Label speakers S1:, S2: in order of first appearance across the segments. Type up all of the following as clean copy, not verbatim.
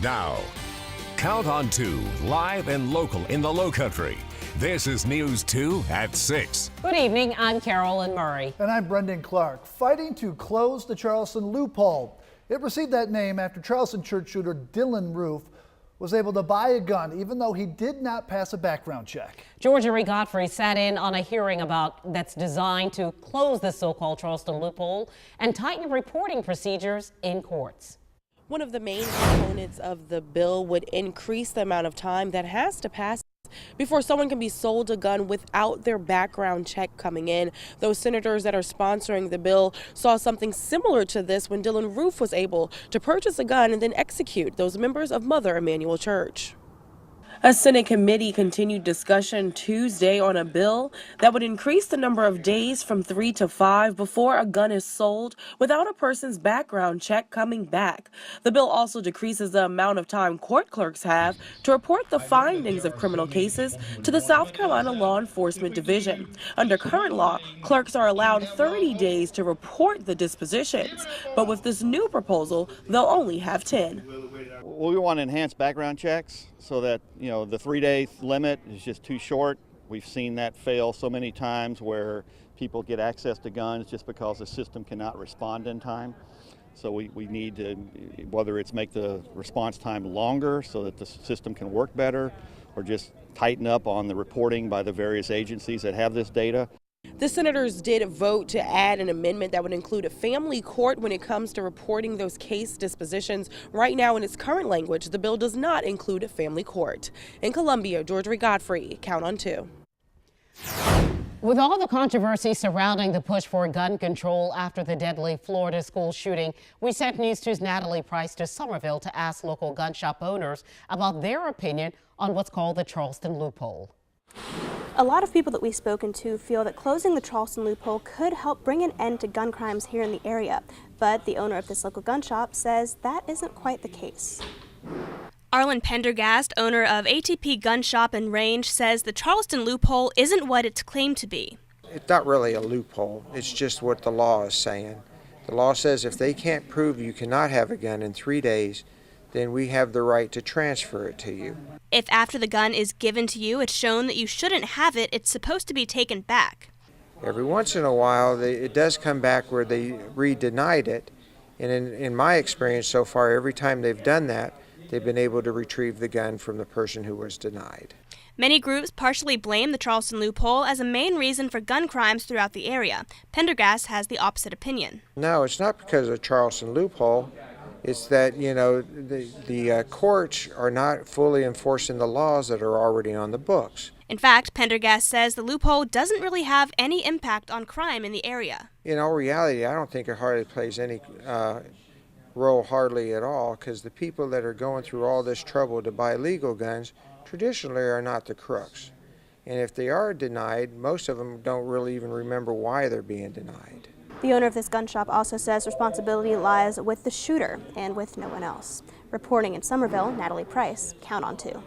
S1: Now, Count on 2, live and local in the Low Country. This is News 2 at 6.
S2: Good evening, I'm Carolyn Murray.
S3: And I'm Brendan Clark. Fighting to close the Charleston loophole. It received that name after Charleston church shooter Dylan Roof was able to buy a gun even though he did not pass a background check.
S2: Georgia Reed Godfrey sat in on a hearing that's designed to close the so-called Charleston loophole and tighten reporting procedures in courts.
S4: One of the main components of the bill would increase the amount of time that has to pass before someone can be sold a gun without their background check coming in. Those senators that are sponsoring the bill saw something similar to this when Dylan Roof was able to purchase a gun and then execute those members of Mother Emanuel Church. A Senate committee continued discussion Tuesday on a bill that would increase the number of days from 3 to 5 before a gun is sold without a person's background check coming back. The bill also decreases the amount of time court clerks have to report the findings of criminal cases to the South Carolina Law Enforcement Division. Under current law, clerks are allowed 30 days to report the dispositions, but with this new proposal, they'll only have 10.
S5: We want to enhance background checks so that, the 3-day limit is just too short. We've seen that fail so many times where people get access to guns just because the system cannot respond in time. So we need to, whether it's make the response time longer so that the system can work better, or just tighten up on the reporting by the various agencies that have this data.
S4: The senators did vote to add an amendment that would include a family court when it comes to reporting those case dispositions. Right now, in its current language, the bill does not include a family court. In Columbia, Georgia Reed Godfrey, Count on 2.
S2: With all the controversy surrounding the push for gun control after the deadly Florida school shooting, we sent News 2's Natalie Price to Somerville to ask local gun shop owners about their opinion on what's called the Charleston loophole.
S6: A lot of people that we've spoken to feel that closing the Charleston loophole could help bring an end to gun crimes here in the area. But the owner of this local gun shop says that isn't quite the case.
S7: Arlen Pendergast, owner of ATP Gun Shop and Range, says the Charleston loophole isn't what it's claimed to be.
S8: It's not really a loophole. It's just what the law is saying. The law says if they can't prove you cannot have a gun in 3 days, then we have the right to transfer it to you.
S7: If after the gun is given to you, it's shown that you shouldn't have it, it's supposed to be taken back.
S8: Every once in a while, it does come back where they re-denied it. And in my experience so far, every time they've done that, they've been able to retrieve the gun from the person who was denied.
S7: Many groups partially blame the Charleston loophole as a main reason for gun crimes throughout the area. Pendergast has the opposite opinion.
S8: No, it's not because of the Charleston loophole. It's that, the courts are not fully enforcing the laws that are already on the books.
S7: In fact, Pendergast says the loophole doesn't really have any impact on crime in the area.
S8: In all reality, I don't think it hardly plays any role hardly at all, because the people that are going through all this trouble to buy legal guns traditionally are not the crooks. And if they are denied, most of them don't really even remember why they're being denied.
S6: The owner of this gun shop also says responsibility lies with the shooter and with no one else. Reporting in Somerville, Natalie Price, Count on 2.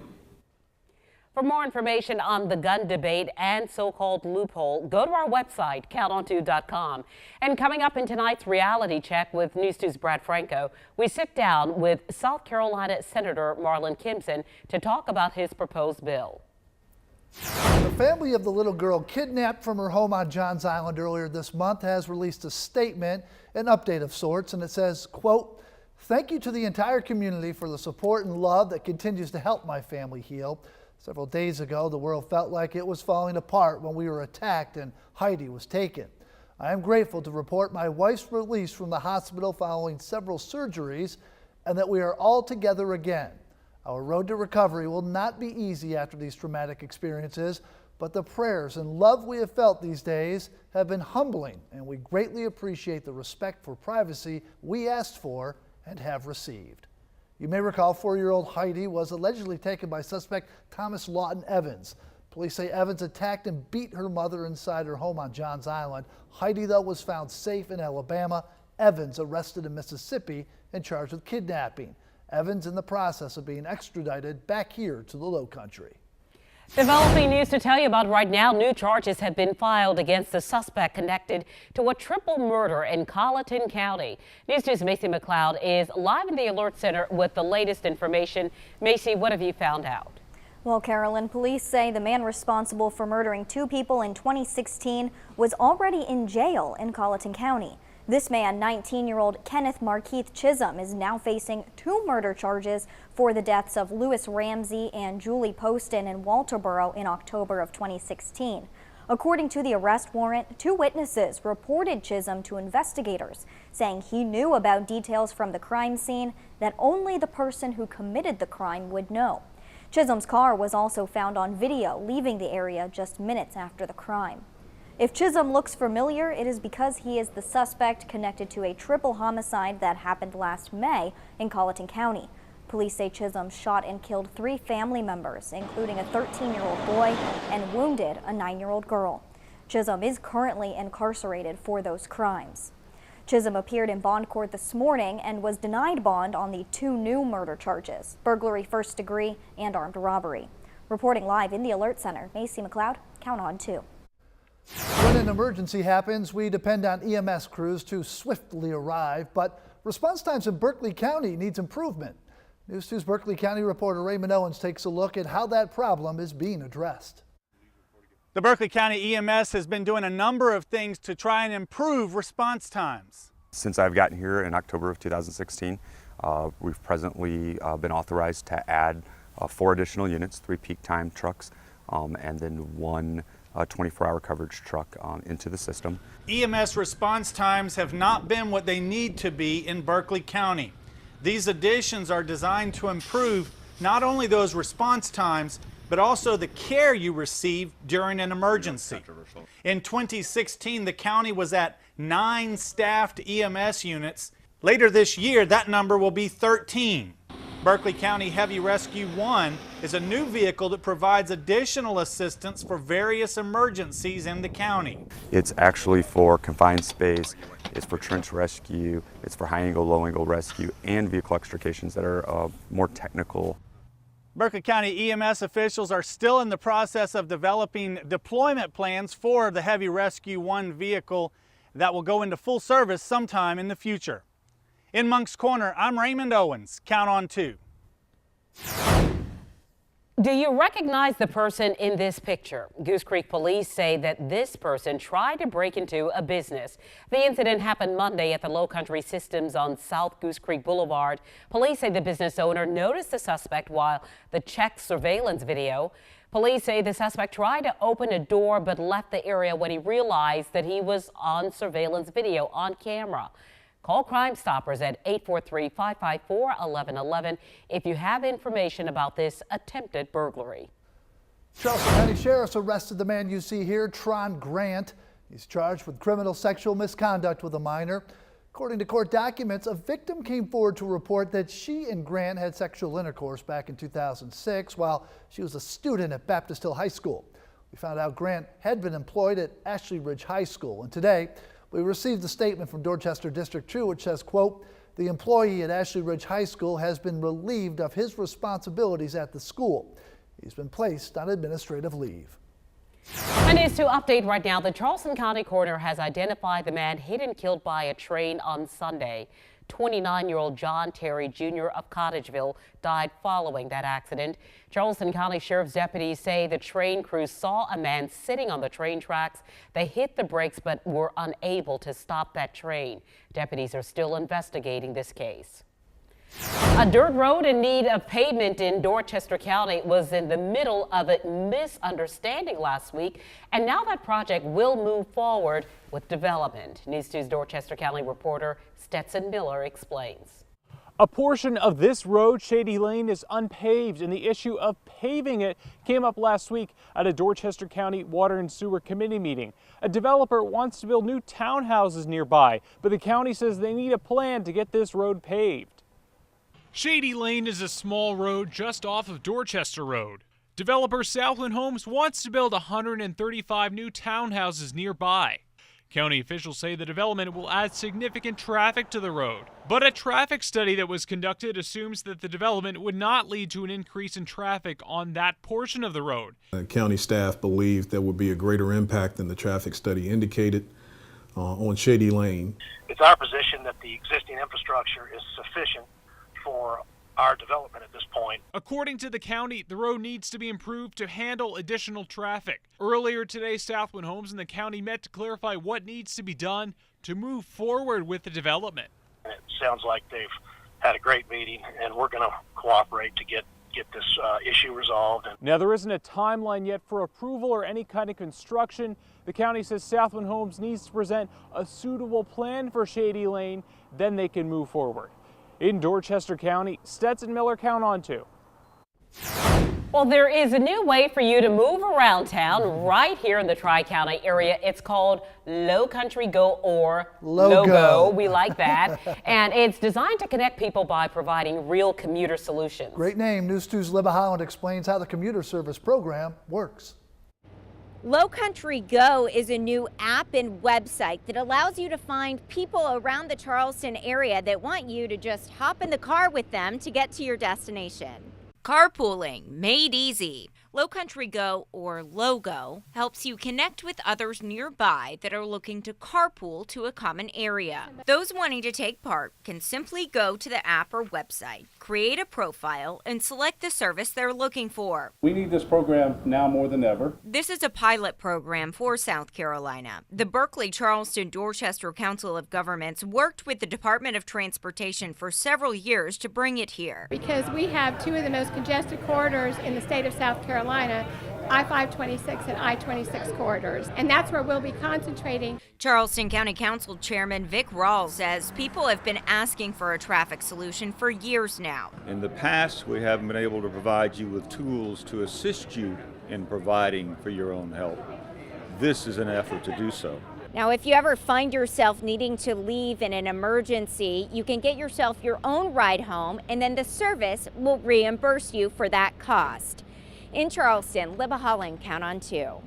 S2: For more information on the gun debate and so-called loophole, go to our website, counton2.com. And coming up in tonight's reality check with News 2's Brad Franco, we sit down with South Carolina Senator Marlon Kimpson to talk about his proposed bill.
S3: The family of the little girl kidnapped from her home on Johns Island earlier this month has released a statement, an update of sorts, and it says, quote, "Thank you to the entire community for the support and love that continues to help my family heal. Several days ago, the world felt like it was falling apart when we were attacked and Heidi was taken. I am grateful to report my wife's release from the hospital following several surgeries and that we are all together again. Our road to recovery will not be easy after these traumatic experiences, but the prayers and love we have felt these days have been humbling, and we greatly appreciate the respect for privacy we asked for and have received." You may recall 4-year-old Heidi was allegedly taken by suspect Thomas Lawton Evans. Police say Evans attacked and beat her mother inside her home on Johns Island. Heidi, though, was found safe in Alabama. Evans arrested in Mississippi and charged with kidnapping. Evans in the process of being extradited back here to the Low Country.
S2: Developing news to tell you about right now. New charges have been filed against the suspect connected to a triple murder in Colleton County. News 2's Macy McLeod is live in the Alert Center with the latest information. Macy, what have you found out?
S9: Well, Carolyn, police say the man responsible for murdering 2 people in 2016 was already in jail in Colleton County. This man, 19-year-old Kenneth Markeith Chisholm, is now facing 2 murder charges for the deaths of Lewis Ramsey and Julie Poston in Walterboro in October of 2016. According to the arrest warrant, 2 witnesses reported Chisholm to investigators, saying he knew about details from the crime scene that only the person who committed the crime would know. Chisholm's car was also found on video leaving the area just minutes after the crime. If Chisholm looks familiar, it is because he is the suspect connected to a triple homicide that happened last May in Colleton County. Police say Chisholm shot and killed 3 family members, including a 13-year-old boy, and wounded a 9-year-old girl. Chisholm is currently incarcerated for those crimes. Chisholm appeared in bond court this morning and was denied bond on the 2 new murder charges: burglary first degree and armed robbery. Reporting live in the Alert Center, Macy McLeod, Count on 2.
S3: When an emergency happens, we depend on EMS crews to swiftly arrive, but response times in Berkeley County needs improvement. News 2's Berkeley County reporter Raymond Owens takes a look at how that problem is being addressed.
S10: The Berkeley County EMS has been doing a number of things to try and improve response times.
S11: Since I've gotten here in October of 2016, we've presently been authorized to add 4 additional units, 3 peak time trucks, and then 1 24-hour coverage truck into the system.
S10: EMS response times have not been what they need to be in Berkeley County. These additions are designed to improve not only those response times, but also the care you receive during an emergency. In 2016, the county was at 9 staffed EMS units. Later this year, that number will be 13. Berkeley County Heavy Rescue 1 is a new vehicle that provides additional assistance for various emergencies in the county.
S11: It's actually for confined space, it's for trench rescue, it's for high angle, low angle rescue, and vehicle extrications that are more technical.
S10: Berkeley County EMS officials are still in the process of developing deployment plans for the Heavy Rescue 1 vehicle that will go into full service sometime in the future. In Monk's Corner, I'm Raymond Owens. Count on 2.
S2: Do you recognize the person in this picture? Goose Creek police say that this person tried to break into a business. The incident happened Monday at the Low Country Systems on South Goose Creek Boulevard. Police say the business owner noticed the suspect while the checked surveillance video. Police say the suspect tried to open a door but left the area when he realized that he was on surveillance video on camera. Call Crime Stoppers at 843-554-1111 if you have information about this attempted burglary.
S3: Charleston County Sheriff's arrested the man you see here, Tron Grant. He's charged with criminal sexual misconduct with a minor. According to court documents, a victim came forward to report that she and Grant had sexual intercourse back in 2006 while she was a student at Baptist Hill High School. We found out Grant had been employed at Ashley Ridge High School, and today we received a statement from Dorchester District 2 which says, quote, the employee at Ashley Ridge High School has been relieved of his responsibilities at the school. He's been placed on administrative leave.
S2: And is to update right now, the Charleston County coroner has identified the man hit and killed by a train on Sunday. 29-year-old John Terry Jr. of Cottageville died following that accident. Charleston County Sheriff's deputies say the train crew saw a man sitting on the train tracks. They hit the brakes but were unable to stop that train. Deputies are still investigating this case. A dirt road in need of pavement in Dorchester County was in the middle of a misunderstanding last week, and now that project will move forward with development. News 2's Dorchester County reporter Stetson Miller explains.
S12: A portion of this road, Shady Lane, is unpaved, and the issue of paving it came up last week at a Dorchester County Water and Sewer Committee meeting. A developer wants to build new townhouses nearby, but the county says they need a plan to get this road paved.
S13: Shady Lane is a small road just off of Dorchester Road. Developer Southland Homes wants to build 135 new townhouses nearby. County officials say the development will add significant traffic to the road. But a traffic study that was conducted assumes that the development would not lead to an increase in traffic on that portion of the road.
S14: County staff believed there would be a greater impact than the traffic study indicated on Shady Lane.
S15: It's our position that the existing infrastructure is sufficient for our development at this point.
S13: According to the county, the road needs to be improved to handle additional traffic. Earlier today, Southwind Homes and the county met to clarify what needs to be done to move forward with the development.
S15: It sounds like they've had a great meeting, and we're going to cooperate to get this issue resolved.
S12: Now, there isn't a timeline yet for approval or any kind of construction. The county says Southwind Homes needs to present a suitable plan for Shady Lane, then they can move forward. In Dorchester County, Stetson Miller, Count on 2.
S2: Well, there is a new way for you to move around town right here in the Tri-County area. It's called Low Country Go, or Logo. We like that. And it's designed to connect people by providing real commuter solutions.
S3: Great name. News 2's Libba Holland explains how the commuter service program works.
S16: Low Country Go is a new app and website that allows you to find people around the Charleston area that want you to just hop in the car with them to get to your destination. Carpooling made easy. Low Country Go, or Logo, helps you connect with others nearby that are looking to carpool to a common area. Those wanting to take part can simply go to the app or website, create a profile, and select the service they're looking for.
S17: We need this program now more than ever.
S16: This is a pilot program for South Carolina. The Berkeley-Charleston-Dorchester Council of Governments worked with the Department of Transportation for several years to bring it here.
S18: Because we have two of the most congested corridors in the state of South Carolina, I-526 and I-26 corridors, and that's where we'll be concentrating.
S16: Charleston County Council Chairman Vic Rawls says people have been asking for a traffic solution for years now.
S19: In the past, we haven't been able to provide you with tools to assist you in providing for your own help. This is an effort to do so.
S16: Now, if you ever find yourself needing to leave in an emergency, you can get yourself your own ride home, and then the service will reimburse you for that cost. In Charleston, Libba Holland, Count on 2.